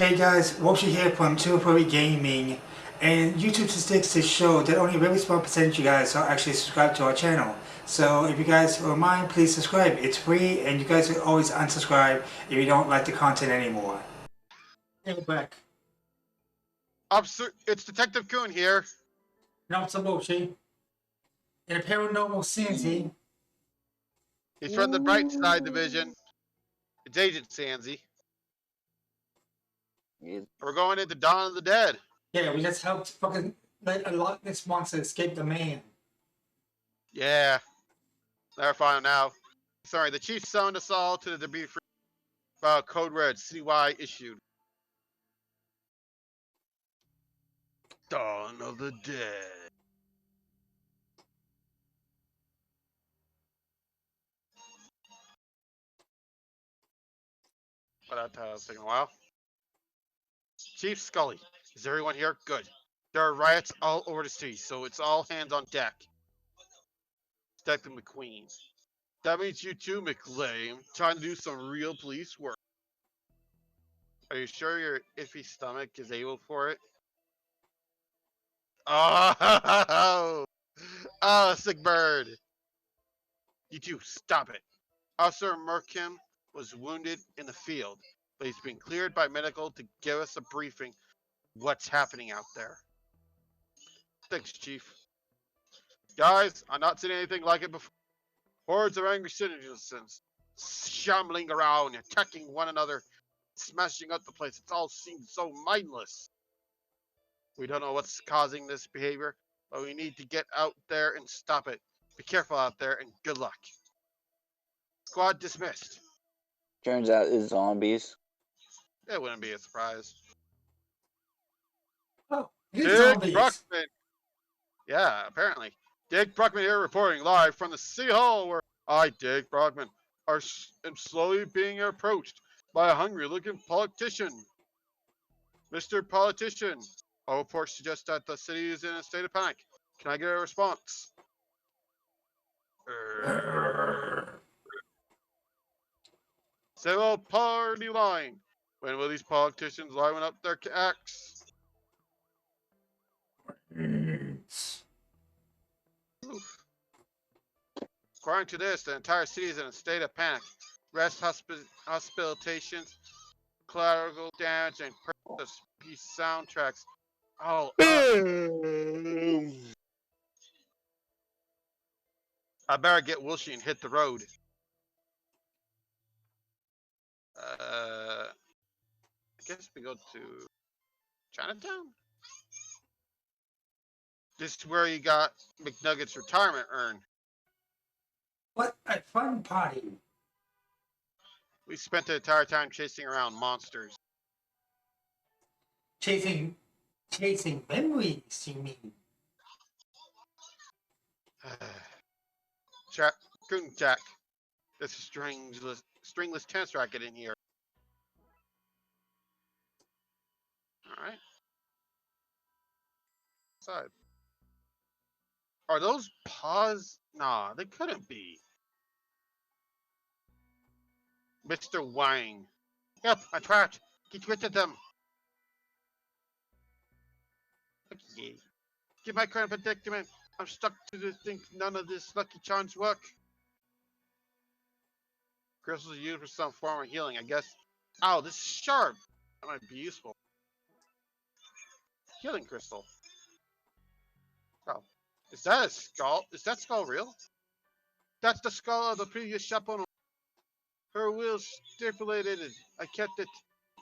Hey guys, Walter here from Two Gaming, and YouTube statistics show that only a very small percentage of you guys are actually subscribed to our channel. So if you guys don't mind, please subscribe. It's free, and you guys can always unsubscribe if you don't like the content anymore. Hey, back. Officer, it's Detective Coon here. Not so Mochi. In a paranormal sanity. He's from the Bright Side Division. It's Agent Sansi. We're going into Dawn of the Dead. Yeah, we just helped fucking let a Loch Ness monster escape the man. Yeah. They're fine now. Sorry, the chief summoned us all to the debris free code red citywide issued. Dawn of the Dead. But that's taking a while. Chief Scully, is everyone here? Good. There are riots all over the city, so it's all hands on deck. Detective McQueen. That means you too, McLean. Trying to do some real police work. Are you sure your iffy stomach is able for it? Oh, oh, sick bird. You two, stop it. Officer Merkin was wounded in the field, but he's been cleared by medical to give us a briefing what's happening out there. Thanks, Chief. Guys, I've not seen anything like it before. Hordes of angry citizens shambling around, attacking one another, smashing up the place. It all seems so mindless. We don't know what's causing this behavior, but we need to get out there and stop it. Be careful out there, and good luck. Squad dismissed. Turns out it's zombies. It wouldn't be a surprise. Oh, Dick zombies. Bruckman. Yeah, apparently. Dick Bruckman here reporting live from the City Hall where I, Dick Bruckman, am slowly being approached by a hungry-looking politician. Mr. Politician, all reports suggest that the city is in a state of panic. Can I get a response? Civil party line. When will these politicians liven up their acts? According to this, the entire city is in a state of panic. Rest hospitalizations, collateral damage, and purchase peace soundtracks. Oh, I better get Wilshy and hit the road. I guess we go to Chinatown? This is where you got McNugget's retirement urn. What a fun party. We spent the entire time chasing around monsters. Chasing memories, you mean? Coon Jack. This is stringless tennis racket in here. Alright. Side. Are those paws? Nah, they couldn't be. Mr. Wang. Yep, I'm trapped. Get rid of them. Okay. Give my current predicament. I'm stuck to this thing. None of this Lucky Charms work. Crystals are used for some form of healing, I guess. Oh, this is sharp. That might be useful. Healing crystal. Oh. Is that a skull? Is that skull real? That's the skull of the previous shop owner. Her will stipulated it. I kept it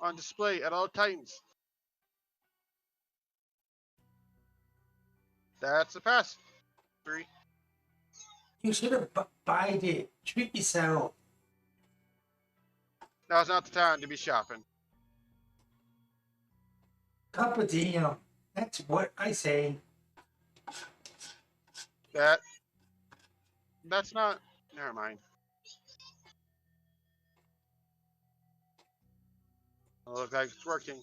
on display at all times. That's a pass. 3. You should have bought it. Treat yourself. Now's not the time to be shopping. Carpe diem. That's what I say. That's not. Never mind. Looks like it's working.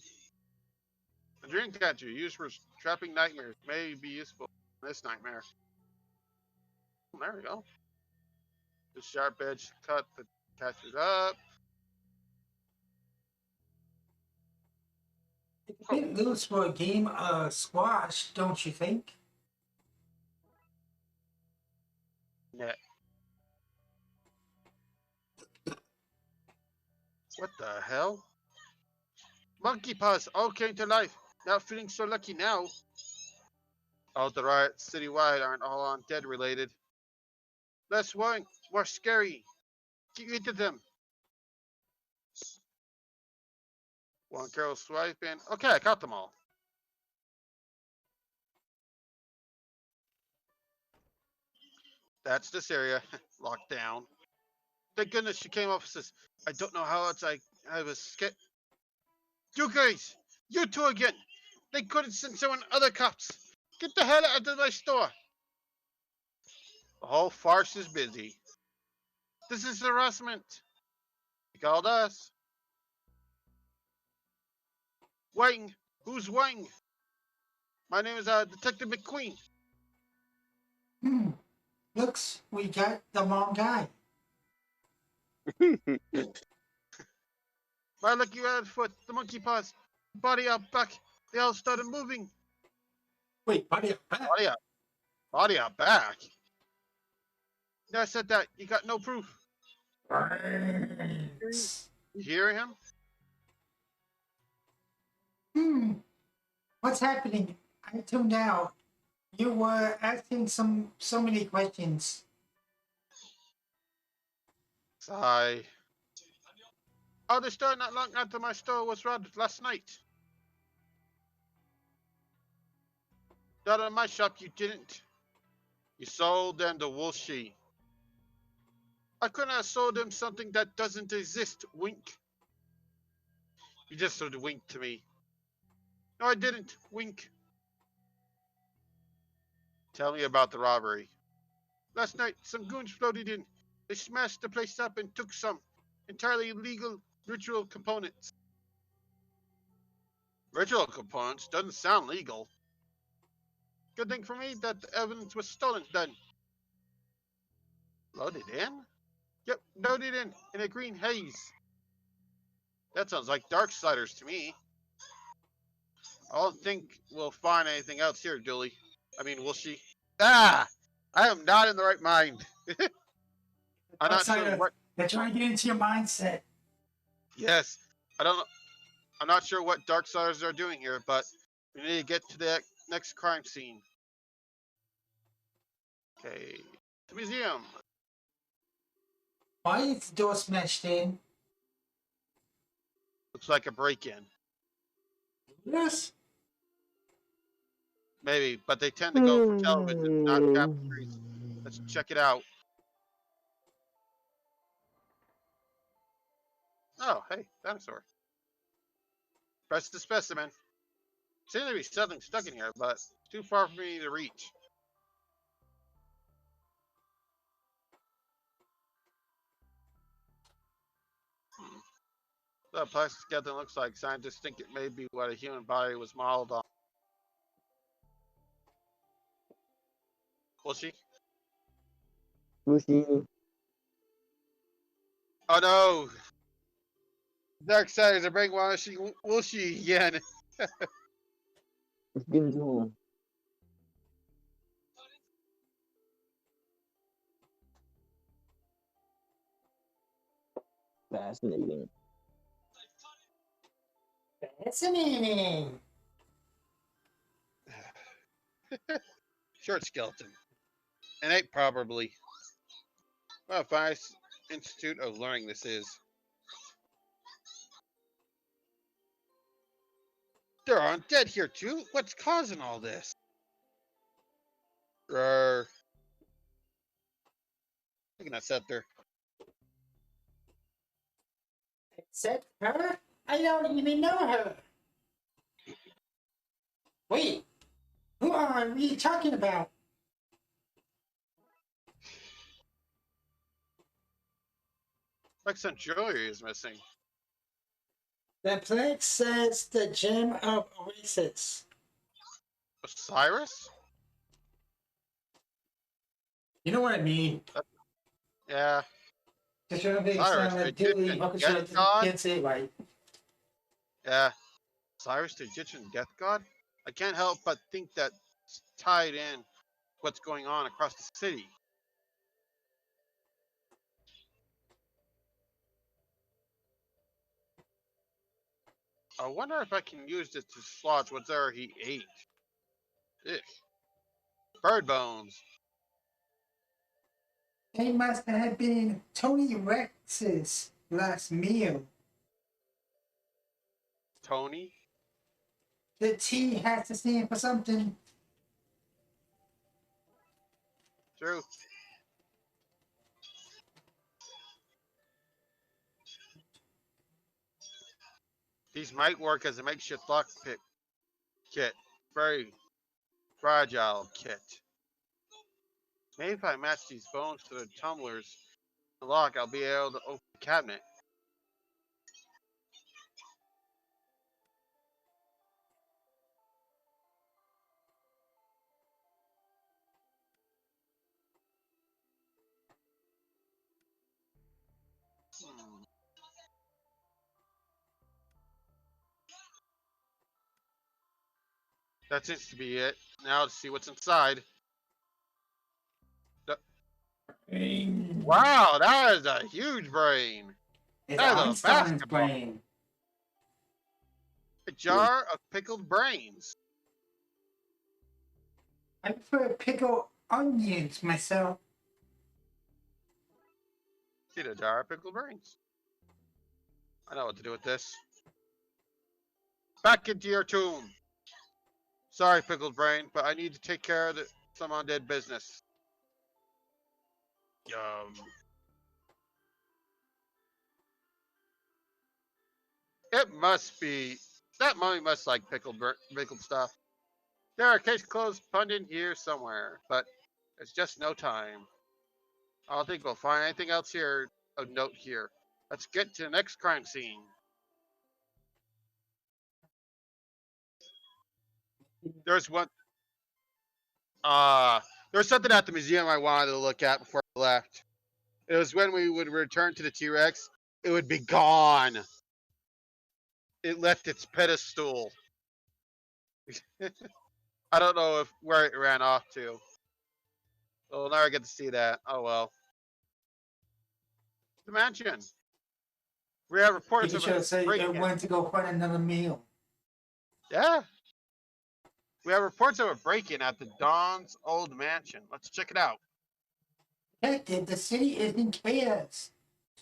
The dream catcher used for trapping nightmares may be useful in this nightmare. There we go. The sharp edge cut the catchers up. It's a bit loose for a game of squash, don't you think? Yeah. What the hell? Monkey paws all came to life. Not feeling so lucky now. All the riots citywide aren't all undead related. Less worrying, more scary. Get rid of them. One girl swiping. Okay, I caught them all. That's this area. Locked down. Thank goodness she came up and says, I don't know how else I was scared. You guys! You two again! They couldn't send someone other cops! Get the hell out of my store! The whole farce is busy. This is harassment. He called us. Wang! Who's Wang? My name is Detective McQueen. Hmm. Looks, we got the wrong guy. My lucky red foot, the monkey paws, body out back. They all started moving. Wait, buddy, back. Body out back? I said that. You got no proof. Thanks. You hear him? Hmm. What's happening? I tuned out. You were asking so many questions. Sigh. Oh, the store not long after my store was robbed last night. Not in my shop, you didn't. You sold them the Wolshi. I couldn't have sold them something that doesn't exist, wink. You just sort of winked to me. No, I didn't, wink. Tell me about the robbery. Last night, some goons floated in. They smashed the place up and took some entirely illegal ritual components. Ritual components doesn't sound legal. Good thing for me that the evidence was stolen then. Loaded in? Yep, loaded in a green haze. That sounds like darksiders to me. I don't think we'll find anything else here, Dooley. I mean, will she? Ah! I am not in the right mind. I'm not sure what. They're trying to get into your mindset. Yes, I don't know. I'm not sure what darksiders are doing here, but we need to get to the next crime scene. Okay, the museum. Why is the door smashed in? Looks like a break-in. Yes. Maybe, but they tend to go for television, not tapestries. Let's check it out. Oh, hey, dinosaur. Press the specimen. Seems to be something stuck in here, but it's too far for me to reach. The plastic skeleton looks like scientists think it may be what a human body was modeled on. Will she? Lucy, Oh no! Darksiders are brainwashing Will she again? it's getting too fascinating. Fascinating. Short skeleton. An ape, probably. What a fine institute of learning this is. There are undead here too? What's causing all this? Roar. Look at that scepter. Except her? I don't even know her. Wait, who are we talking about? Like some jewelry is missing. The plaque says the gem of Oasis. Osiris? You know what I mean? Yeah. Just trying to make it Osiris, sound like Egyptian Dilly. Okay, sure, death god? can't say it right. Yeah. Cyrus, the Egyptian death god? I can't help but think that's tied in what's going on across the city. I wonder if I can use this to slaughter whatever he ate. Ew. Bird bones. They must have been Tony Rex's last meal. Tony? The T has to stand for something. True. These might work as a makeshift lockpick kit. Very fragile kit. Maybe if I match these bones to the tumblers in the lock, I'll be able to open the cabinet. Hmm. That seems to be it. Now let's see what's inside. Wow, that is a huge brain. It's That is a Einstein's basketball. brain. A jar of pickled brains. I prefer pickled onions myself. See the jar of pickled brains. I know what to do with this. Back into your tomb. Sorry, pickled brain, but I need to take care of some undead business. Yum. It must be that mummy must like pickled stuff. There are case closed fund in here somewhere, but there's just no time. I don't think we'll find anything else here of note here. Let's get to the next crime scene. There's one. There's something at the museum I wanted to look at before I left. It was when we would return to the T-Rex, it would be gone. It left its pedestal. I don't know where it ran off to. We'll never get to see that. Oh well. The mansion. We have reports You of should a say it break-in. went to go find another meal. Yeah. We have reports of a break-in at the Don's old mansion. Let's check it out. Detective, the city is in chaos.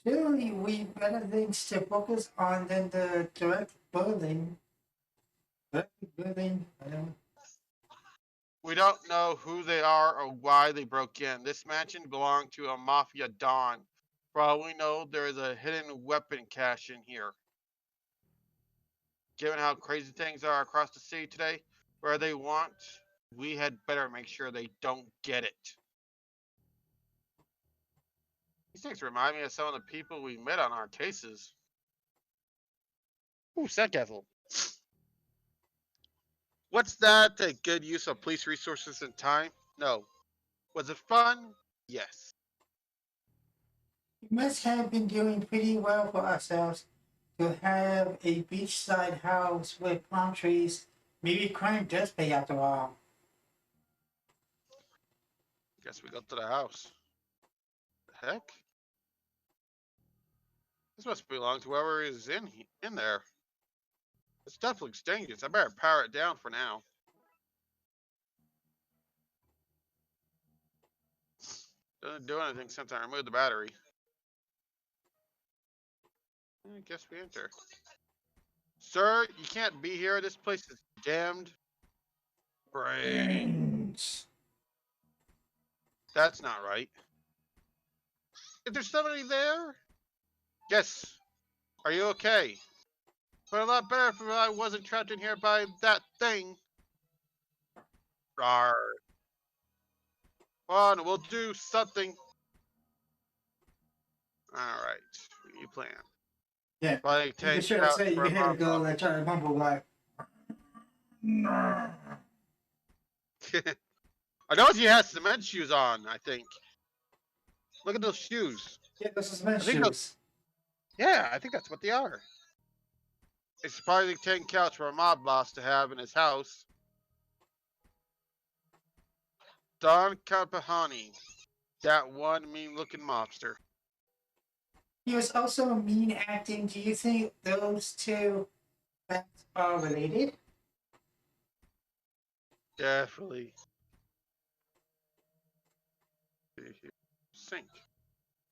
Surely we better things to focus on than the direct building. I don't. We don't know who they are or why they broke in. This mansion belonged to a mafia don. For all we know, there is a hidden weapon cache in here. Given how crazy things are across the city today, where they want, we had better make sure they don't get it. These things remind me of some of the people we met on our cases. Ooh, Sandcastle. What's that? A good use of police resources and time? No. Was it fun? Yes. We must have been doing pretty well for ourselves to have a beachside house with palm trees. Maybe crime does pay after all. Guess we go to the house. The heck? This must belong to whoever is in there. This stuff looks dangerous. I better power it down for now. Doesn't do anything since I removed the battery. I guess we enter. Sir, you can't be here. This place is damned. Brains. That's not right. Is there somebody there? Yes. Are you okay? But a lot better if I wasn't trapped in here by that thing. Rawr. Come on, we'll do something. Alright. You plan. Yeah. Like You take should out say you for a hear it go mom. like try to mumble like. I know he has cement shoes on, I think. Look at those shoes. Yeah, those are cement I think those, shoes. yeah, I think that's what they are. A surprising tin couch for a mob boss to have in his house. Don Carpahani, that one mean-looking mobster. He was also mean acting. Do you think those two facts are related? Definitely. Sink.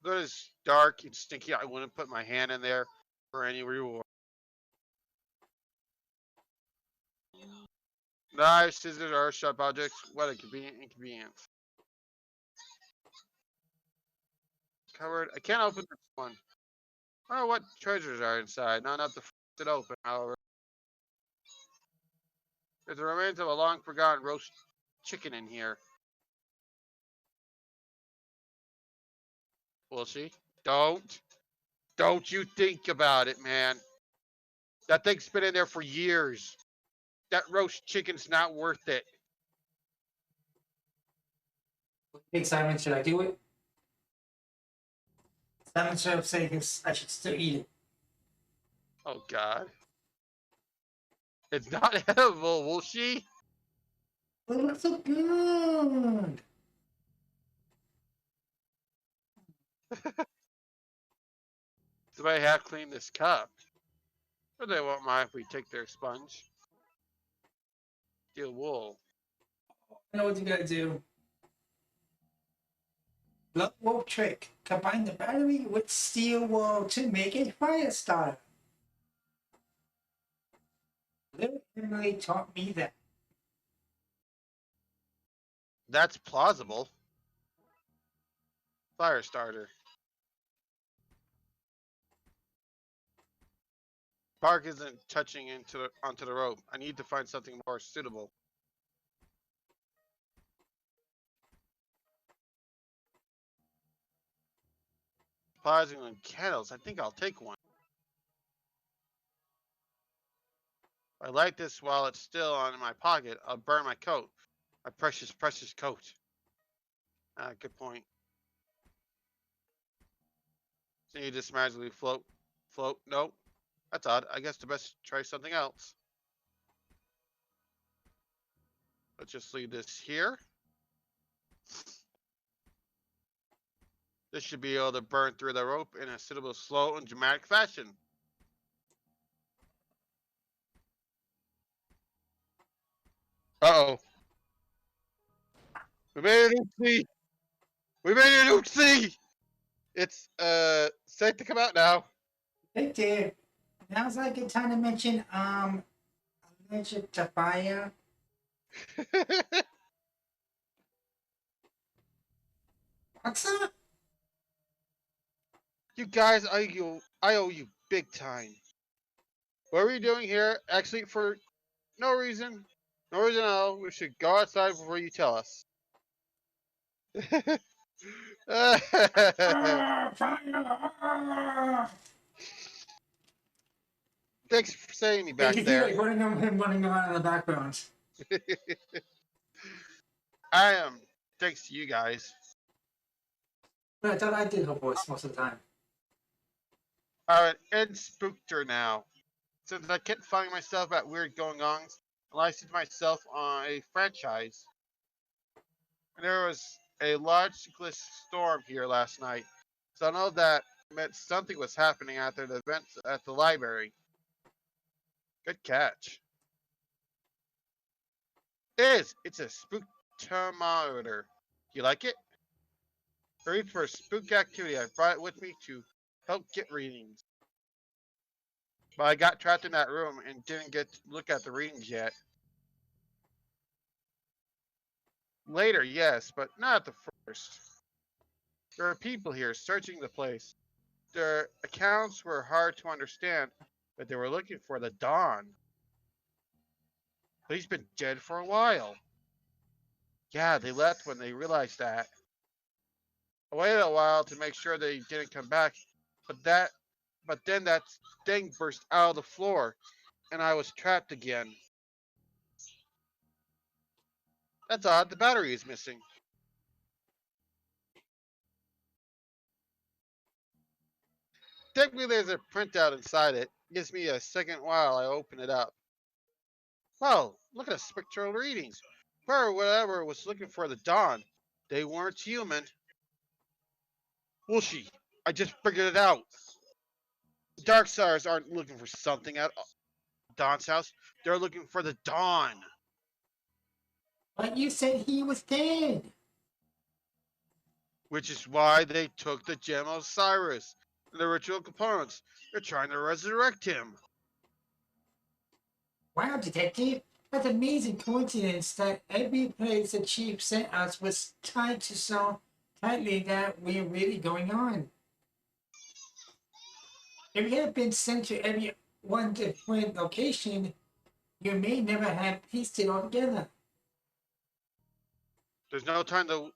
Good as dark and stinky. I wouldn't put my hand in there for any reward. Knives, scissors, or sharp objects. What a convenient inconvenience. Covered. I can't open this one. I don't know what treasures are inside. Not enough to force it open, however. There's the remains of a long forgotten roast chicken in here. Will she? Don't. Don't you think about it, man. That thing's been in there for years. That roast chicken's not worth it. Big Simon, should I do it? Simon should have said I should still eat it. Oh, God. It's not edible, will she? But it looks so good. Somebody have cleaned this cup. But they won't mind if we take their sponge. Steel wool. I know what you gotta do. Blood wolf trick. Combine the battery with steel wool to make a fire starter. Little Emily taught me that. That's plausible. Fire starter. Bark isn't touching onto the rope. I need to find something more suitable. Supplies and candles. I think I'll take one. If I light this while it's still on in my pocket, I'll burn my coat. My precious, precious coat. Good point. So you just magically float. Float. Nope. That's odd. I guess the best try something else. Let's just leave this here. This should be able to burn through the rope in a suitable, slow, and dramatic fashion. Uh-oh. We made an oopsie! We made an oopsie! It's, safe to come out now. Victor, now's like a good time to mention, allergic to fire. What's up? You guys, I owe you big time. What are we doing here? Actually, for no reason. No reason at all. We should go outside before you tell us. Fire! Thanks for saying me You back can see there. like him running around in the background. I am. Thanks to you guys. But I thought I did her voice most of the time. Alright, and spooked her now. Since I kept finding myself at weird going-ons, I licensed myself on a franchise. And there was a large cyclist storm here last night. So I know that meant something was happening after the events at the library. Good catch. It's a spooktometer. You like it? Read for spook activity. I brought it with me to help get readings. But I got trapped in that room and didn't get to look at the readings yet. Later, yes, but not at the first. There are people here searching the place. Their accounts were hard to understand, but they were looking for the Dawn. But he's been dead for a while. Yeah, they left when they realized that. I waited a while to make sure they didn't come back, but then that thing burst out of the floor, and I was trapped again. That's odd. The battery is missing. Technically, there's a printout inside it. Gives me a second while I open it up. Well, look at the spectral readings. Whoever whatever was looking for the dawn, they weren't human. Woolshy, I just figured it out. The Darksiders aren't looking for something at Dawn's house. They're looking for the dawn. But you said he was dead. Which is why they took the gem of Cyrus and the ritual components. They're trying to resurrect him. Wow, Detective. What an amazing coincidence that every place the chief sent us was tied to so tightly that we're really going on. If you had been sent to every one different location, you may never have pieced it all together. There's no time to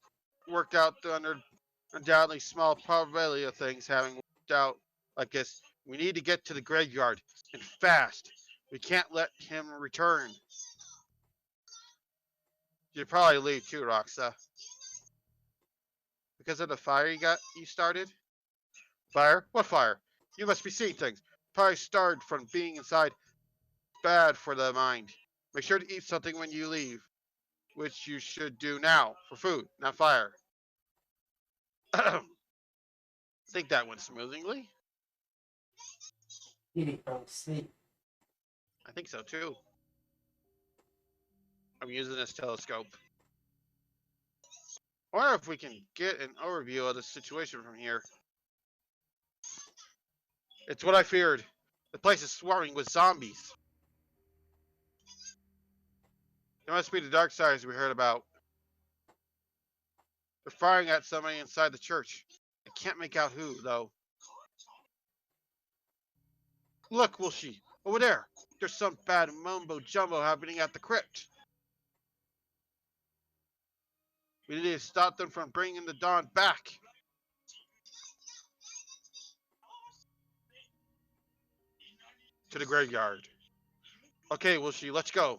work out the undoubtedly small probability of things having worked out like this. We need to get to the graveyard, and fast. We can't let him return. You'd probably leave too, Roxa. Because of the fire you started? Fire? What fire? You must be seeing things. Probably started from being inside. Bad for the mind. Make sure to eat something when you leave, which you should do now for food, not fire. Think that went smoothly. Really fell asleep. I think so too. I'm using this telescope. I wonder if we can get an overview of the situation from here. It's what I feared. The place is swarming with zombies. There must be the darksiders we heard about. They're firing at somebody inside the church. I can't make out who, though. Look, Woolshy, over there. There's some bad mumbo jumbo happening at the crypt. We need to stop them from bringing the dawn back. To the graveyard. Okay, Woolshy, let's go.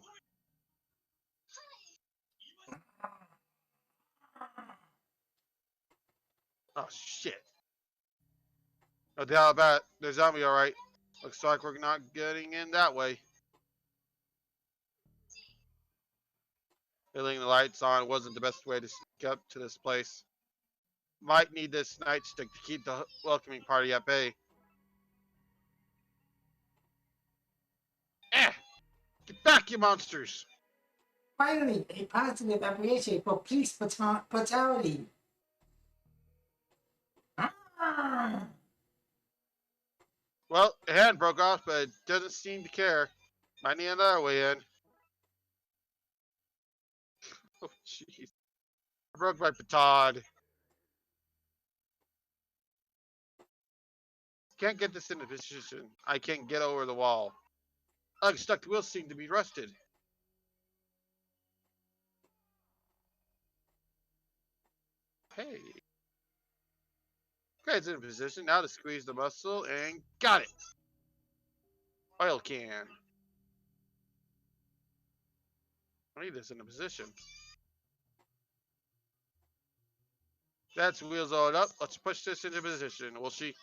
Oh, shit. No doubt about it. The zombie, alright. Looks like we're not getting in that way. Leaving the lights on wasn't the best way to sneak up to this place. Might need this nightstick to keep the welcoming party at bay. Eh! Get back, you monsters! Finally, a positive appreciation for police brutality. Ah! Well, a hand broke off, but it doesn't seem to care. Might need another way in. Oh, jeez. I broke my petard. Can't get this into position. I can't get over the wall. Unstuck wheels seem to be rusted. Hey. Okay, it's in position. Now to squeeze the muscle and got it. Oil can. I need this in a position. That's wheels all up. Let's push this into position. We'll see.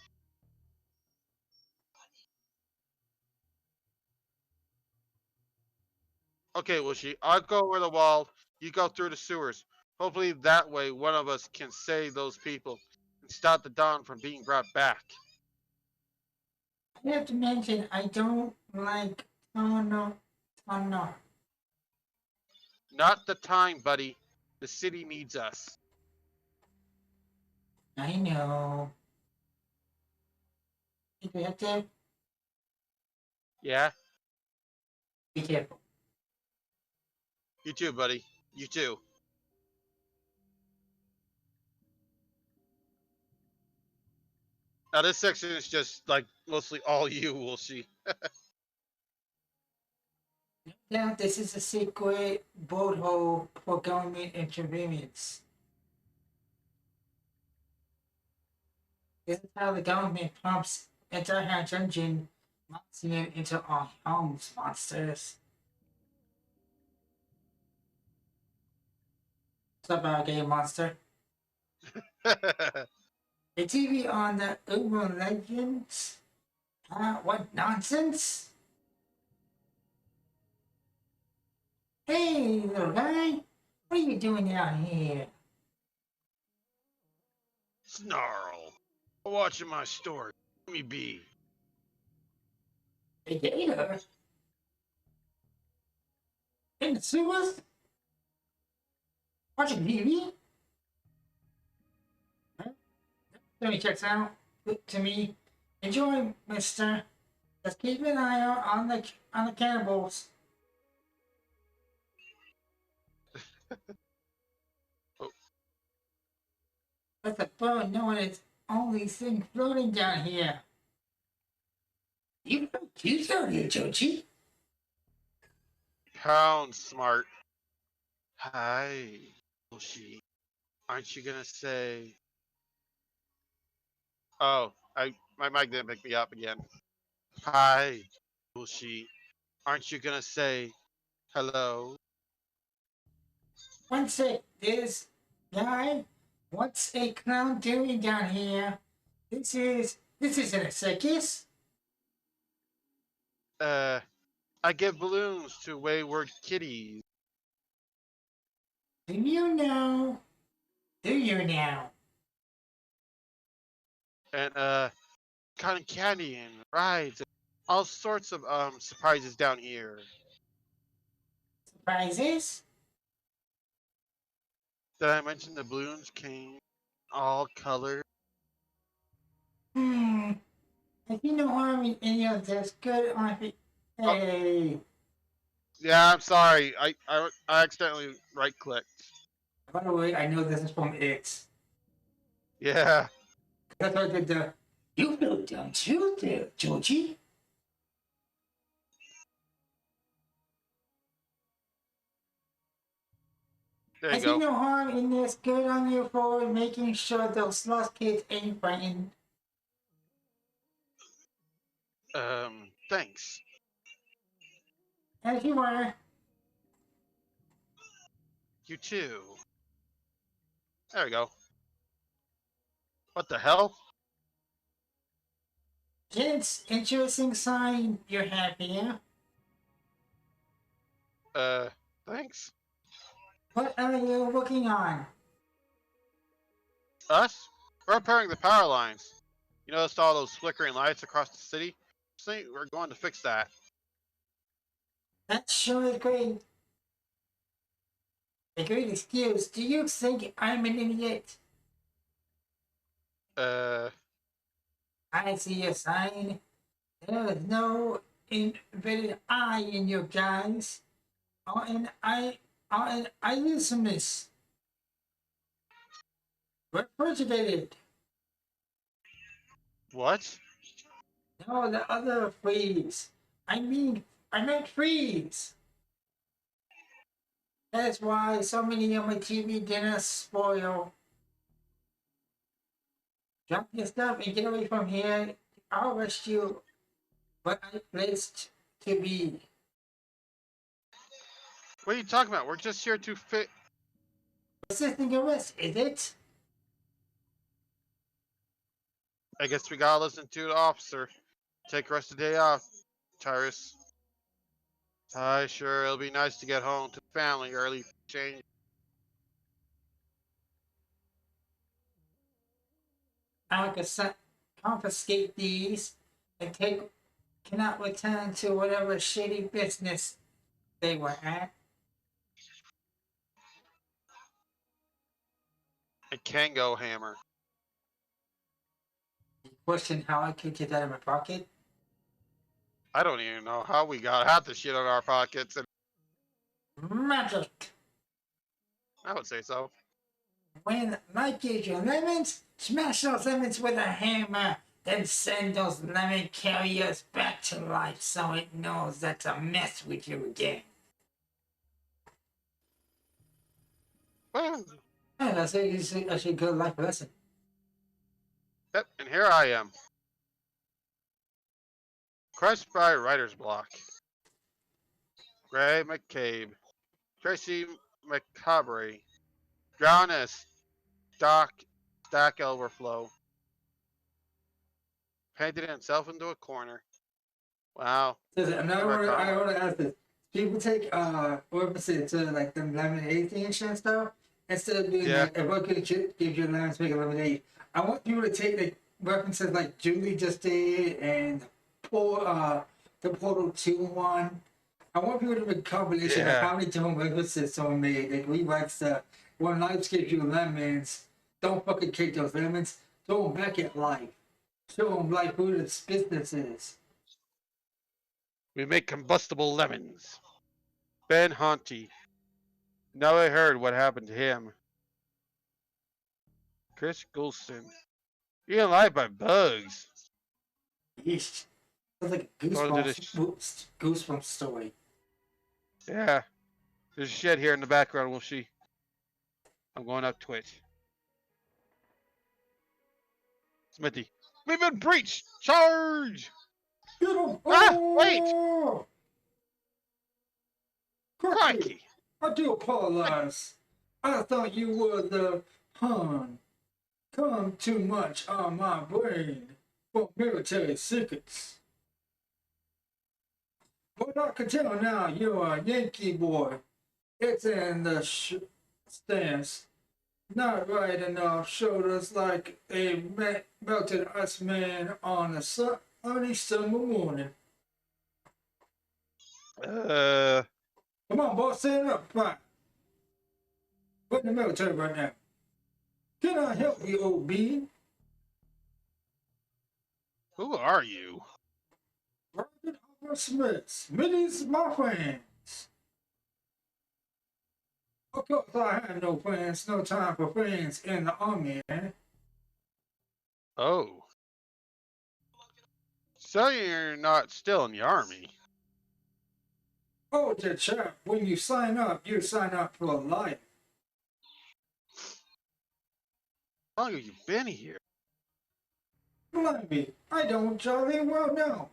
Okay, well, I'll go over the wall. You go through the sewers. Hopefully that way one of us can save those people and stop the dawn from being brought back. I have to mention, I don't like tunnel. Not the time, buddy. The city needs us. I know. You have to Yeah? be careful. You too, buddy. You too. Now this section is just like mostly all you, will see. Now, this is a secret boat hole for government interference. This is how the government pumps anti-hydrogen moxie into our homes, monsters. What's up, alligator monster? A TV on the urban legends What nonsense? Hey, little guy, what are you doing down here? Snarl. Watching my story. Let me be. A gator? In the sewers? Watching TV? Huh? Let checks out. Good to me. Enjoy, mister. Just keep an eye out on the cannibals. Oh, That's a bird knowing its only thing floating down here. You know you, Joji. pound smart. Hi, she. Aren't you gonna say? Oh, my mic didn't pick me up again. Hi, she. Aren't you gonna say hello? One sec, this guy. What's a clown doing down here? This isn't a circus. Uh, I give balloons to wayward kitties, Do you know? Do you now? and cotton candy and rides, and all sorts of surprises down here. Surprises? Did I mention the balloons came all colors? Hmm. If you know harm in any of this, good on it. Oh, Hey. yeah, I'm sorry. I accidentally right clicked. By the way, I know this is from X. Yeah, That's why I did the. You feel dumb too, there, Georgie. there I you see go. no harm in this. Good on you for making sure those lost kids ain't frightened. Thanks. As you are. You too. There we go. What the hell? Gents, interesting sign you're happy, yeah? Uh, Thanks. What are you working on? Us? We're repairing the power lines. You noticed all those flickering lights across the city? See, we're going to fix that. That sure is great. A great excuse. Do you think I'm an idiot? Uh, I see a sign. There is no inverted I in your guys. Or an isomness. Refrigerated. what? No, the other freeze. I meant freeze. That's why so many of my TV dinners spoil. Drop your stuff and get away from here. I'll arrest you, but I placed to be. What are you talking about? We're just here to fit. Resisting arrest, is it? I guess we gotta listen to the officer. Take the rest of the day off, Tyrus. Sure, it'll be nice to get home to the family early for change. I could confiscate these and cannot return to whatever shady business they were at. A Kango hammer. Question how I could get that in my pocket. I don't even know how we got half the shit on our pockets, and Magic! I would say so. When Mike gives you lemons, smash those lemons with a hammer, then send those lemon carriers back to life so it knows that to mess with you again. Well, Hey, that's actually a good life lesson. yep, and here I am, crushed by writer's block. Gray McCabe, Tracy McCabre, drown as stock stack overflow. painted himself into a corner. Wow. And I Never want to, caught I one. want to ask this: people take what was it to like them lemonade things and stuff instead of being Yeah. like, if I could give you lemons, make a lemonade. I want people to take like references like Julie just did and pour the Portal 2 one. I want people to make a combination of Yeah. how many different references someone made. Like rewrites the when life gives you lemons, don't fucking take those lemons. Throw them back at life. Show them like who this business is. We make combustible lemons. Ben Haunty. Now I heard what happened to him. Chris Goulston. Eaten alive by bugs. Yeesh. Sounds like a Going to the goosebumps story. yeah. There's a shed here in the background, will she? I'm going up to it. Smithy. We've been breached! Charge! Get him! Ah! Wait! Oh! Crikey! Crikey! I do apologize. I thought you were the hun. Come too much on my brain for military secrets. But I can tell now you're a Yankee boy. It's in the stance. Not right enough shoulders like a melted ice man on a sunny summer morning. Come on, boss, stand up, fine. We're in the military right now. Can I help you, old bean? Who are you? Private Hopper Smith. Smitty's my friends. Of course, I have no friends, no time for friends in the army, eh? Oh. So you're not still in the army. Oh, the chap, when you sign up for life. How long have you been here? Blimey, I don't jolly well know.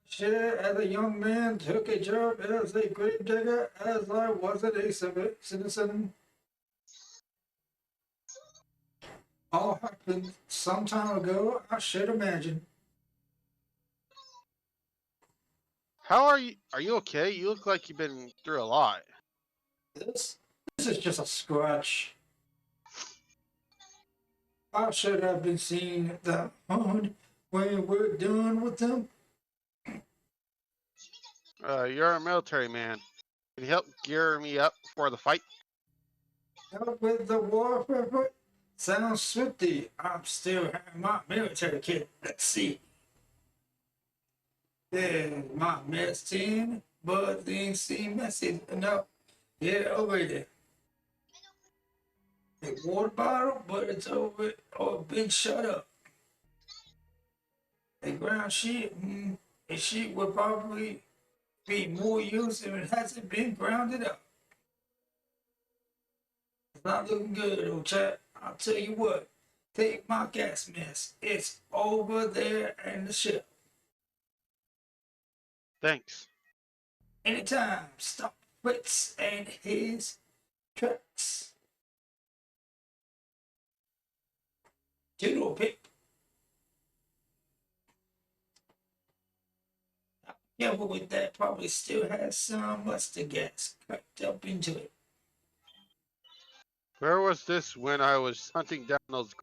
Shit, as a young man, took a job as a grave digger as I wasn't a citizen. All happened some time ago, I should imagine. How are you? Are you okay? You look like you've been through a lot. This is just a scratch. I should have been seeing the hunt when we're done with them. You're a military man. Can you help gear me up for the fight? Help with the war effort? Sounds swifty. I'm still having my military kit. Let's see. There's my mess tin, but things seem messy enough. Get over there. A water bottle, but it's over or been shut up. A ground sheet, a sheet would probably be more used if it hasn't been grounded up. It's not looking good, old chap. I'll tell you what. Take my gas mask. It's over there in the ship. Thanks. Anytime. Stop Fritz and his tracks. Doodle pip. Careful with that. Probably still has some mustard gas cracked up into it. Where was this when I was hunting down those?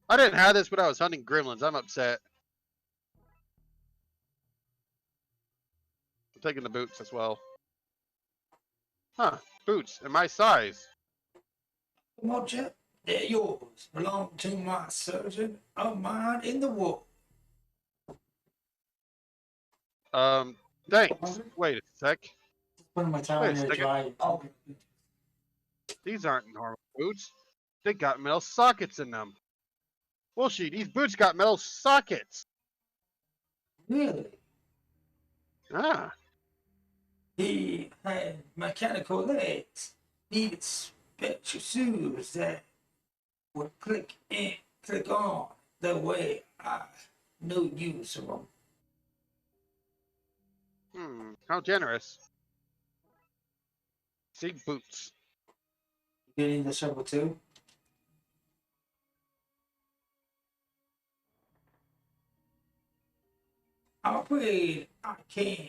I didn't have this when I was hunting gremlins. I'm upset. I'm taking the boots as well. Huh? Boots in my size. Come on, chap. They're yours. Belong to my surgeon of mine in the war. Thanks. Wait a sec. Spend my Wait time a here second. dry. Oh. These aren't normal boots. They got metal sockets in them. Well, these boots got metal sockets. Really? Ah. He had mechanical legs. Needed special shoes that would click on the way I knew use of them. How generous. See boots. Getting the shovel too? I'm afraid I can't.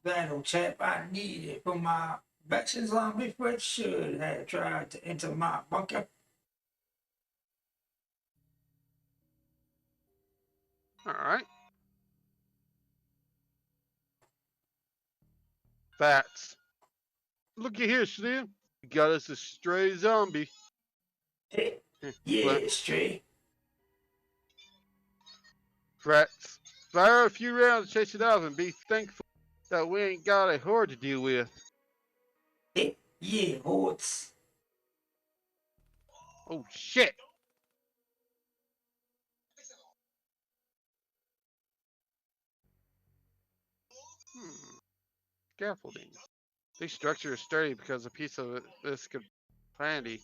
Battle chap I needed for my veteran zombie friend should have tried to enter my bunker. All right. Bats. Looky here, Slim. You got us a stray zombie. Hey, Flint. yeah, straight. Frats. Fire a few rounds, chase it off, and be thankful that we ain't got a horde to deal with. Hey, yeah, hordes. Oh shit! Hmm. Scaffolding. This structure is sturdy because a piece of this could handy.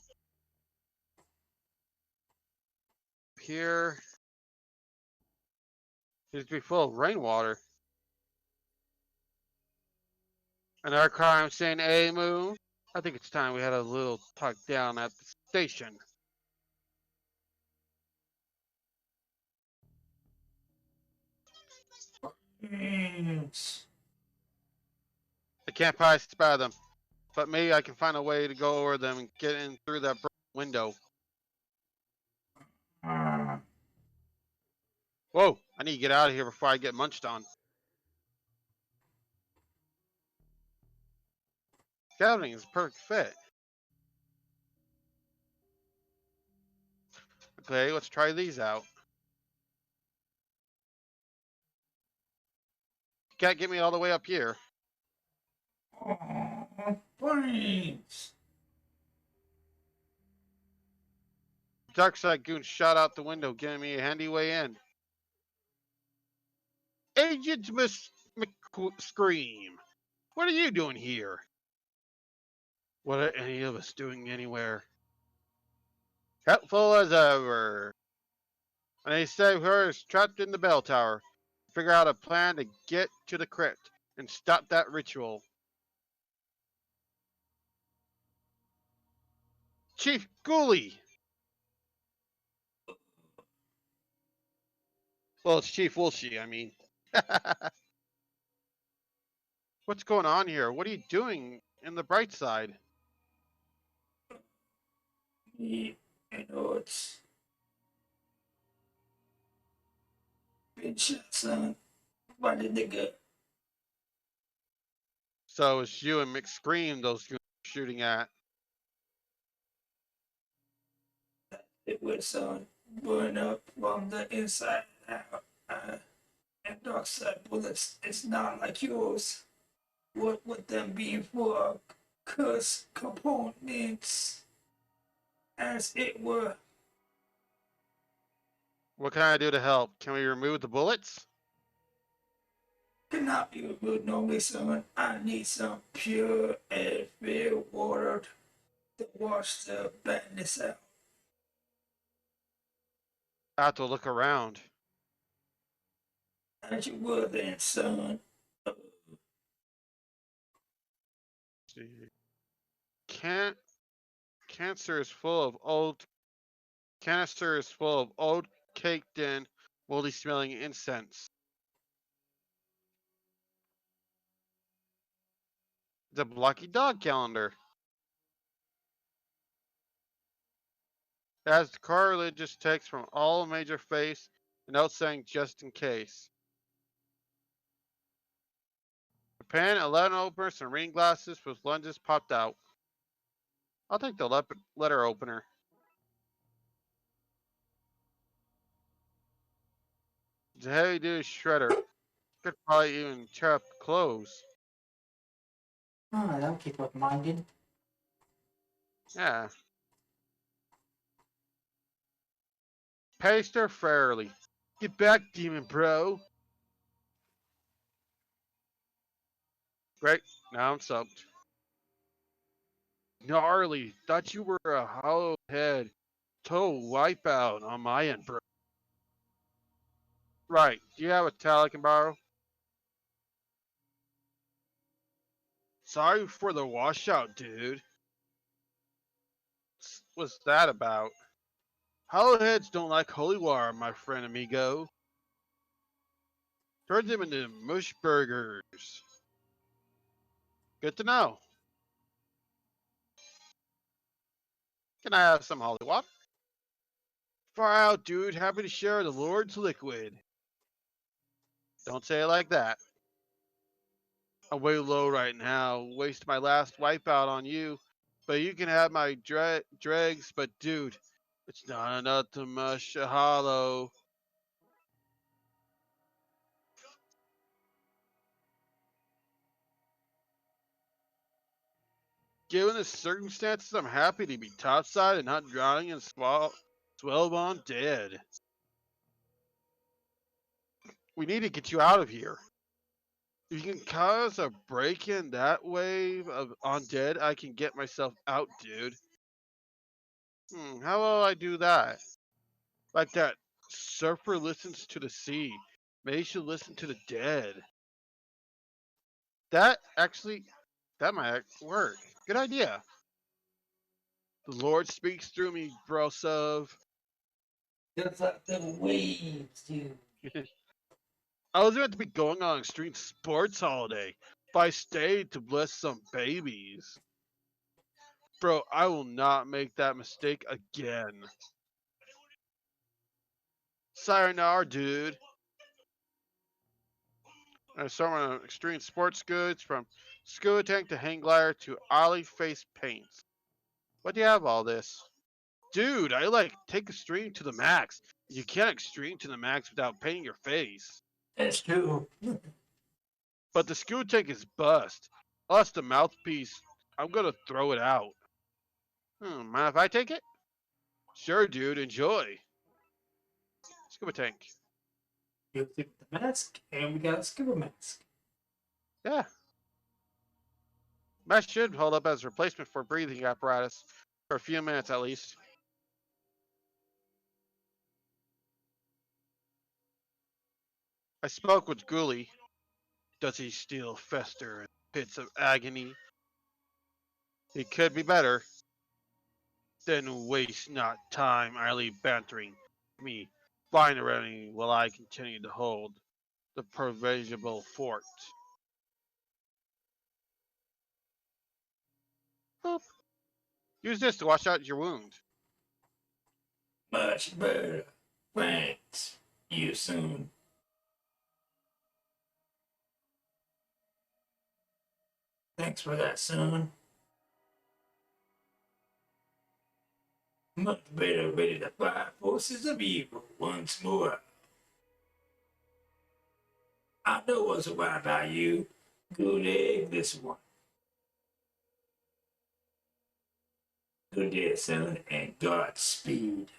Here, seems to be full of rainwater. An archive saying, "Hey, Moon, I think it's time we had a little talk down at the station." Mm. I can't probably spy them, but maybe I can find a way to go over them and get in through that window. Uh, Whoa! I need to get out of here before I get munched on. Scouting is a perfect fit. Okay, let's try these out. You can't get me all the way up here. brains. Darkside goon shot out the window, giving me a handy way in. Agent Miss McScream, what are you doing here? What are any of us doing anywhere? Helpful as ever. And they say her is trapped in the bell tower. Figure out a plan to get to the crypt and stop that ritual. Chief Ghoulie! Well, it's Chief Woolsey, I mean. What's going on here? What are you doing in the bright side? Yeah, you know, it's been shot, son. By the nigga. So it's you and McScream those goons are shooting at. It was burn up from the inside out. And dark side bullets, it's not like yours. What with them being for cuss components, as it were. What can I do to help? Can we remove the bullets? Cannot be removed normally, son. I need some pure and fair water to wash the badness out. I have to look around. As you were then, son. Can cancer is full of old canister is full of old caked in moldy smelling incense. The Lucky Dog calendar. It has the card religious text from all major faiths and note saying just in case. A pen, 11 openers, and reading glasses with lenses popped out. I'll take the letter opener. It's a heavy duty shredder. Could probably even tear up clothes. Ah, that'll keep up minded. Yeah. Paster fairly. Get back, demon bro. Great. Now I'm soaked. Gnarly. Thought you were a hollow head. Total wipeout on my end, bro. Right. Do you have a towel I can borrow? Sorry for the washout, dude. What's that about? Hollowheads don't like holy water, my friend amigo. Turned them into mush burgers. Good to know. Can I have some holy water? Far out, dude. Happy to share the Lord's liquid. Don't say it like that. I'm way low right now. Waste my last wipeout on you. But you can have my dregs. But dude, it's not enough to mush a hollow. Given the circumstances, I'm happy to be topside and not drowning in swellbone dead. We need to get you out of here. If you can cause a break-in that wave of undead, I can get myself out, dude. How will I do that? Like that surfer listens to the sea. Maybe you should listen to the dead. That might work. Good idea. The Lord speaks through me, Brosov. Just like the waves, dude. I was meant to be going on an extreme sports holiday, but I stayed to bless some babies. Bro, I will not make that mistake again. Sayonara, dude. I saw my extreme sports goods from scuba tank to hang glider to ollie face paints. What do you have all this? Dude, I like take extreme to the max. You can't extreme to the max without painting your face. That's true. But the scuba tank is bust. Plus the mouthpiece, I'm gonna throw it out. Mind if I take it? Sure, dude, enjoy. Scuba tank. You take the mask, and we got a scuba mask. Yeah. Mesh should hold up as a replacement for breathing apparatus. For a few minutes at least. I spoke with Ghoulie. Does he still fester in pits of agony? He could be better. Then waste not time idly bantering me, flying around while I continue to hold the provisional fort. Boop. Use this to wash out your wound. Much better. Thanks. You soon. Thanks for that, son. Much better ready to fight forces of evil once more. I know what's right about you. Good egg, this one. Good day, son, and Godspeed.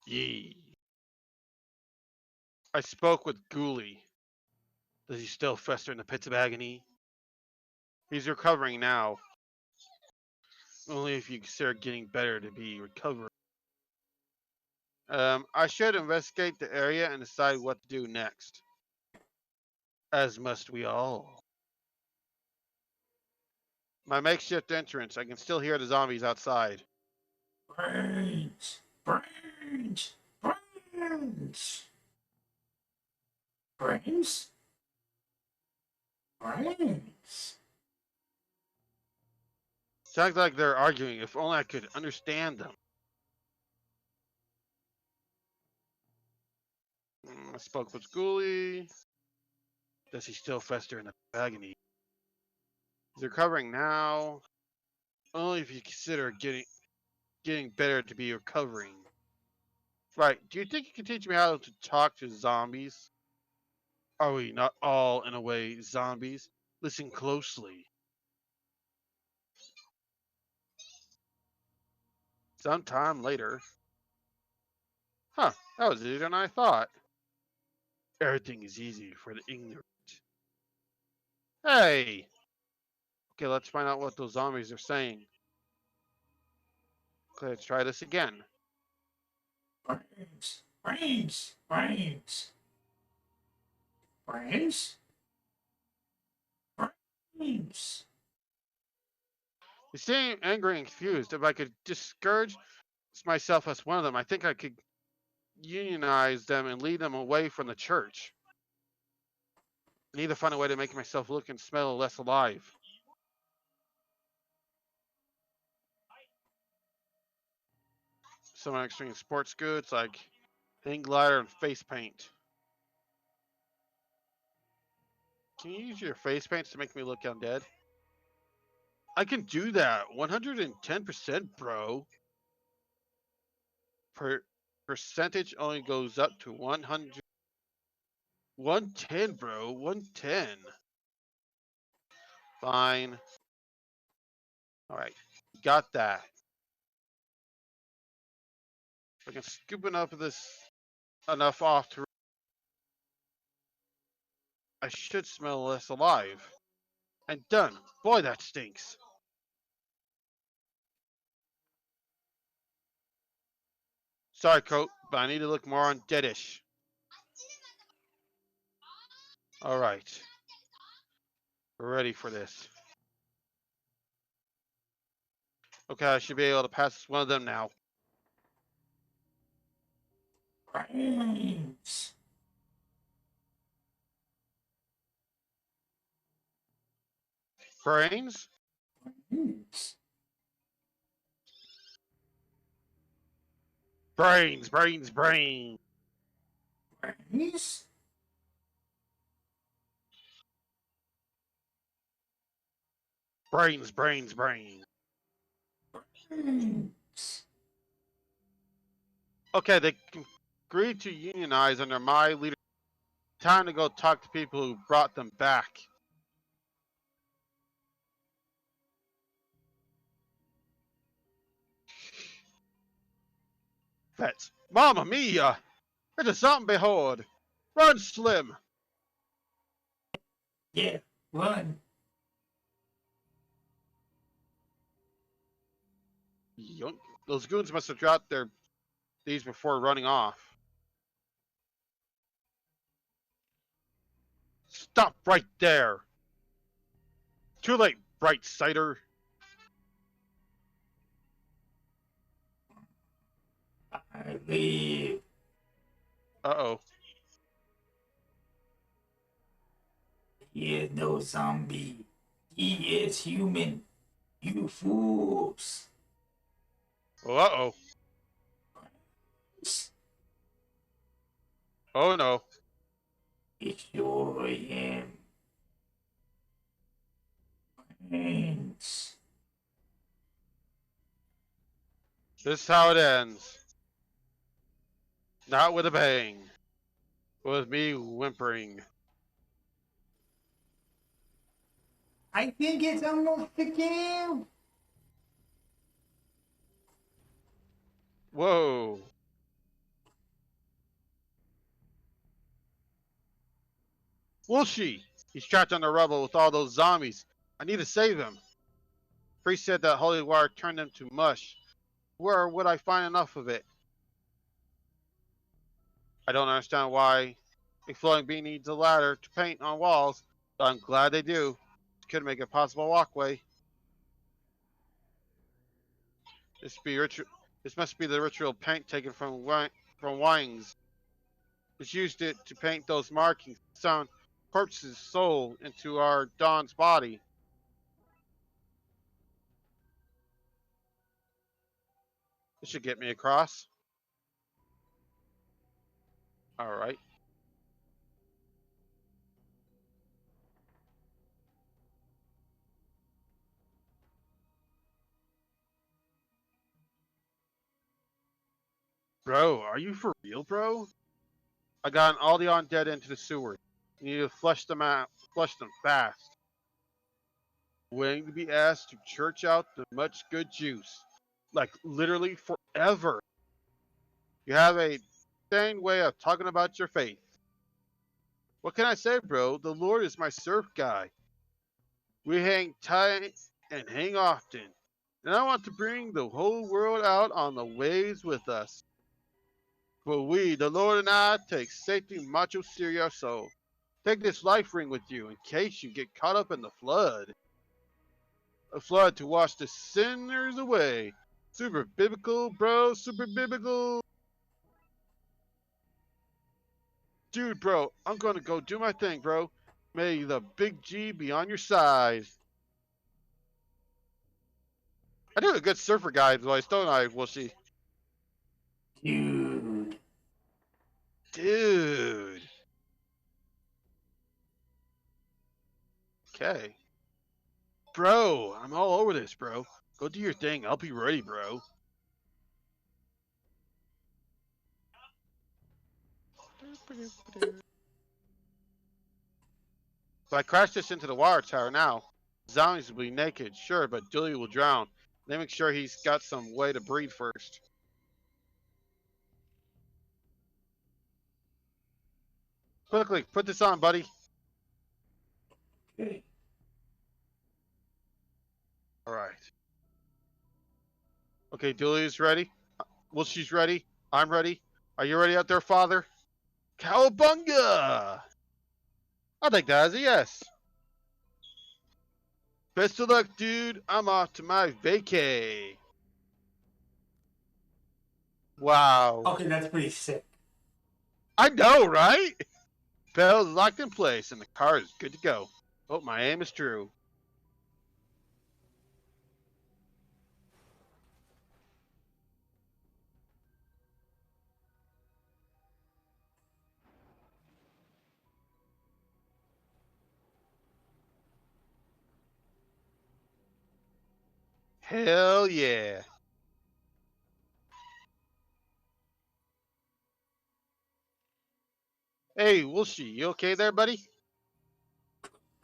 Yee. I spoke with Ghoulie. Does he still fester in the pits of agony? He's recovering now. Only if you consider getting better to be recovering. I should investigate the area and decide what to do next. As must we all. My makeshift entrance. I can still hear the zombies outside. Brains, brains, brains. Brains? Brains. Sounds like they're arguing. If only I could understand them. I spoke with Ghoulie. Does he still fester in the agony? He's recovering now. Only if you consider getting better to be recovering. Right. Do you think you can teach me how to talk to zombies? Are we not all, in a way, zombies? Listen closely. Sometime later. Huh, that was easier than I thought. Everything is easy for the ignorant. Hey! Okay, let's find out what those zombies are saying. Okay, let's try this again. Brains, brains, brains. Brains? Brains. They seem angry and confused. If I could discourage myself as one of them, I think I could unionize them and lead them away from the church. I need to find a way to make myself look and smell less alive. Some extreme sports goods like hang glider and face paint. Can you use your face paints to make me look undead? I can do that. 110%, bro. Percentage only goes up to 100. 110, bro. 110. Fine. All right. Got that. I can scoop enough of this enough off to. I should smell less alive. And done. Boy, that stinks. Sorry, Coat, but I need to look more undeadish. All right. We're ready for this. Okay, I should be able to pass one of them now. Brains. Brains? Brains. Brains, brains, brains. Brains. Brains, brains, brains. Brains. Okay, they agreed to unionize under my leadership. Time to go talk to people who brought them back. That's Mamma Mia! It's a zombie horde! Run, Slim! Yeah, run. Yoink. Those goons must have dropped these before running off. Stop right there! Too late, bright sighter. I leave. Uh-oh. He is no zombie. He is human. You fools. Uh-oh. Oh no. Destroy him. Brains. This is how it ends. Not with a bang. With me whimpering. I think it's almost a kill. Whoa. Wolshi! He's trapped on the rubble with all those zombies. I need to save him. Priest said that holy water turned them to mush. Where would I find enough of it? I don't understand why a floating bean needs a ladder to paint on walls, but I'm glad they do. It could make a possible walkway. This must be the ritual paint taken from Wang's. It's used it to paint those markings, sound corpse's soul into our Don's body. This should get me across. Alright. Bro, are you for real, bro? I got all the undead into the sewer. You need to flush them out. Flush them fast. Waiting to be asked to church out the much good juice. Like literally forever. You have a insane way of talking about your faith. What can I say, bro? The Lord is my surf guy. We hang tight and hang often. And I want to bring the whole world out on the waves with us. But we, the Lord and I, take safety macho serioso. Take this life ring with you in case you get caught up in the flood. A flood to wash the sinners away. Super biblical, bro. Super biblical. Dude, bro, I'm gonna go do my thing, bro. May the big G be on your side. I do a good surfer guide voice, don't I, Will she? Dude. Dude. Okay. Bro, I'm all over this, bro. Go do your thing. I'll be ready, bro. If I crash this into the water tower now, zombies will be naked, sure, but Julie will drown. Let me make sure he's got some way to breathe first. Quickly, put this on, buddy. Okay. All right. Okay, Julie's ready. Well, she's ready. I'm ready. Are you ready out there, Father? Cowabunga! I'll take that as a yes. Best of luck, dude. I'm off to my vacay. Wow. Okay, that's pretty sick. I know, right? Pedal's locked in place and the car is good to go. Hope my aim is true. Hell yeah. Hey, Wolshy, you okay there, buddy?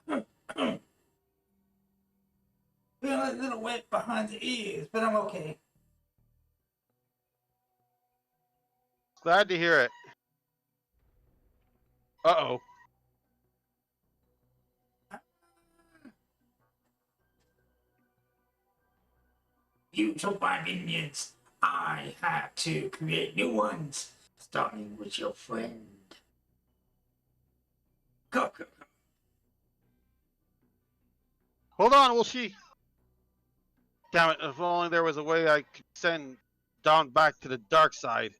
Feeling a little wet behind the ears, but I'm okay. Glad to hear it. Uh-oh. You took my minions. I have to create new ones, starting with your friend. Go, go, go. Hold on, Wolshy. Damn it, if only there was a way I could send Dawn back to the dark side.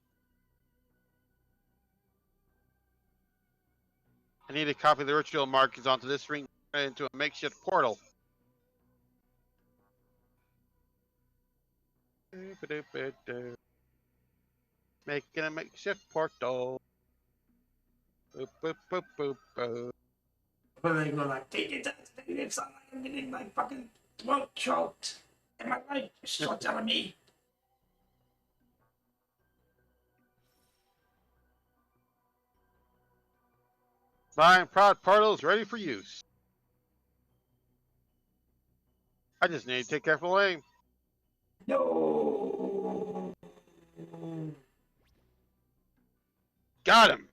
I need to copy the ritual markings onto this ring into a makeshift portal. Making a makeshift portal. Boop, boop, boop, boop, boop. But they go like, take it, it's not like I'm getting my fucking throat choked. And my life is so telling me. Fine, prod portal is ready for use. I just need to take careful aim. No. Got him.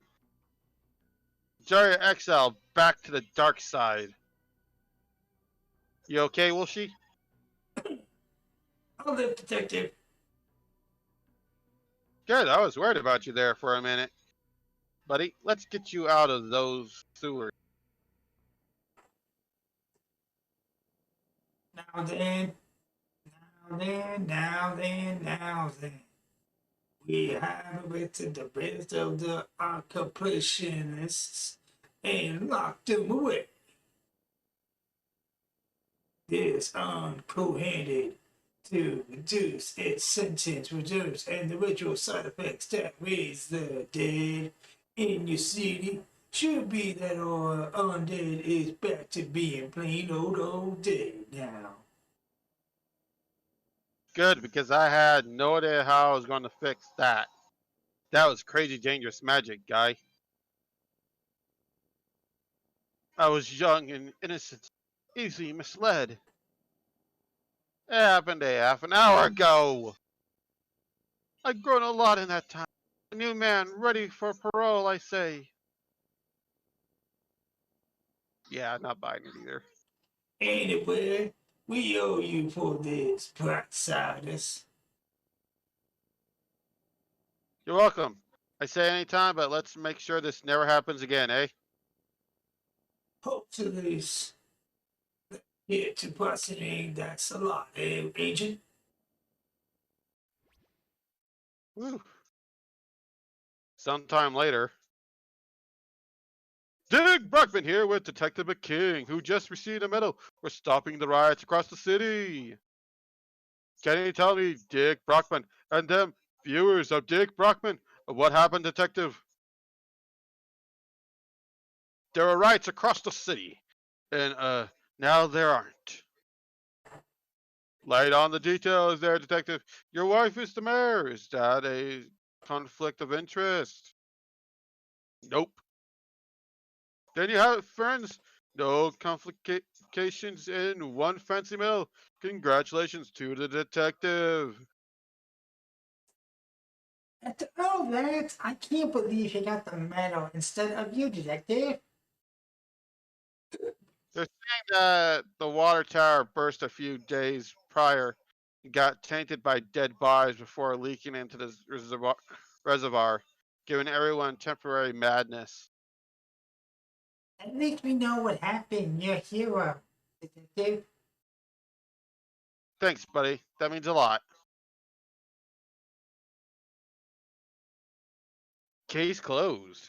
Jarya exiled back to the dark side. You okay, Wolshy? I'll live, detective. Good, I was worried about you there for a minute. Buddy, let's get you out of those sewers. Now then, now then, now then, now then. We have arrested the rest of the occupationalists and locked them away. This uncohanded to reduce its sentence reserves and the ritual side effects that raise the dead in your city should be that our undead is back to being plain old dead now. Good, because I had no idea how I was going to fix that. That was crazy dangerous magic, guy. I was young and innocent, easily misled. It happened a half an hour ago. I've grown a lot in that time. A new man, ready for parole, I say. Yeah, not buying it either. Anyway, we owe you for this, Darksiders. You're welcome. I say anytime, but let's make sure this never happens again, eh? Hopefully, here to proceeding, that's a lot, Agent? Woo. Sometime later. Dick Brockman here with Detective McKing, who just received a medal for stopping the riots across the city. Can you tell me, Dick Brockman, and them viewers of Dick Brockman, what happened, Detective? There are riots across the city, and now there aren't. Light on the details there, Detective. Your wife is the mayor. Is that a conflict of interest? Nope. Then you have friends. No complications in one fancy medal. Congratulations to the detective. After all that, I can't believe he got the medal instead of you, detective. They're saying that the water tower burst a few days prior and got tainted by dead bodies before leaking into the reservoir, giving everyone temporary madness. At least we know what happened. You're a hero, detective. Thanks, buddy. That means a lot. Case closed.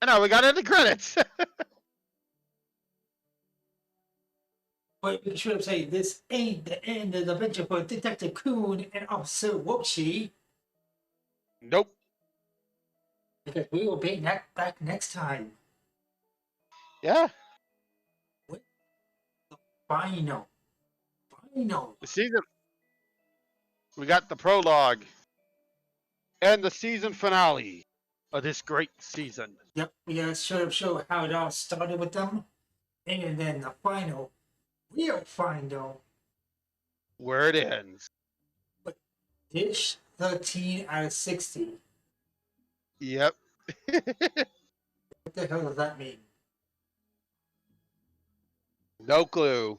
And now we got into credits. But we should say this ain't the end of the adventure for Detective Coon and Officer Whoopsie. Nope. Because we will be back next time Yeah. with the final. The season. We got the prologue and the season finale of this great season. Yep, we gotta show how it all started with them. And then the real final, Where it ends. dish 13 out of 60. Yep. What the hell does that mean? No clue.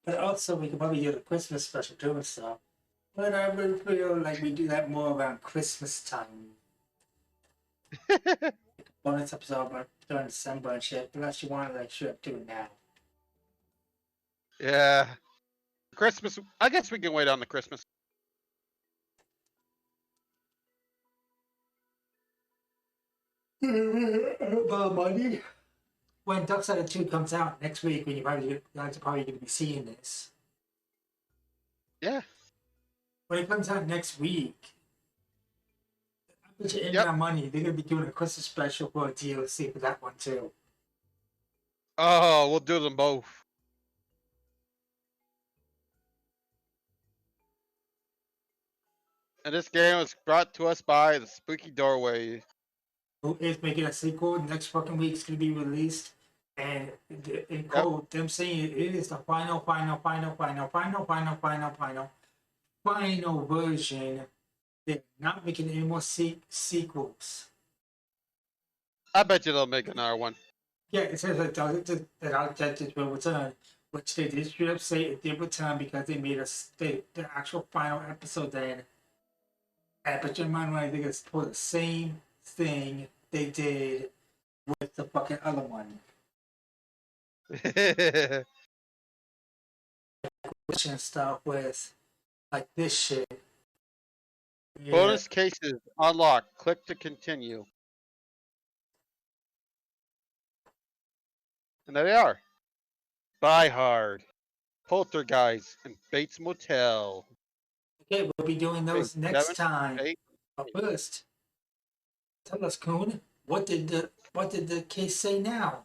But also, we could probably do the Christmas special too and stuff. But I would feel like we do that more around Christmas time. Bonus episode during December and shit. Unless you want to like shoot up to it now. Yeah. Christmas. I guess we can wait on the Christmas. Money. When Darkside 2 comes out next week, when you guys are probably going to be seeing this. Yeah. When it comes out next week, I bet you Yep. that money, they're going to be doing a Christmas special for a DLC for that one too. Oh, we'll do them both. And this game was brought to us by the Spooky Doorway. Who is making a sequel next fucking week? It's going to be released. And in quote, them saying it is the final version. They're not making any more sequels. I bet you they'll make another one. Yeah, it says that our judges will return, which they did straight up say it did return because they made the actual final episode then. But your mind when I think it's for the same thing they did with the fucking other one. And stuff with like this shit. Yeah. Bonus cases unlocked. Click to continue. And there they are. Die Hard, Poltergeist, and Bates Motel. Okay, we'll be doing those next 7, time. 8. But first, tell us, Coon, what did the case say now?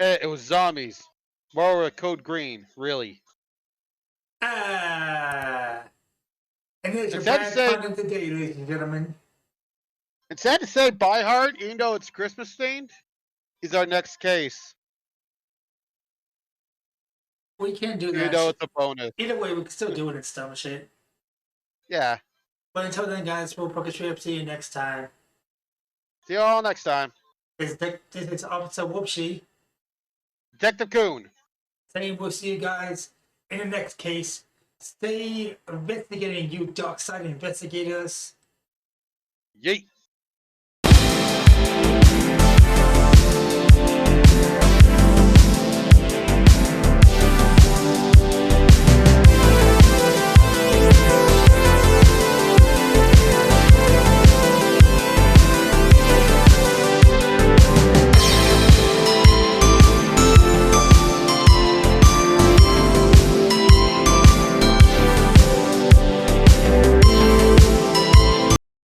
It was zombies. More with code green, really. Ah, and there's your It's sad to bad say- pun of the day, ladies and gentlemen. It's sad to say Die Hard, even though it's Christmas themed, is our next case. We can't do Even that. though Shit. it's a bonus. Either way, we can still do it and stuff and shit. Yeah. But until then, guys, we'll fucking straight up see you next time. See you all next time. This is Officer Whoopsie. Detective Coon. Saying we'll see you guys in the next case. Stay investigating, you darkside investigators. Yeet.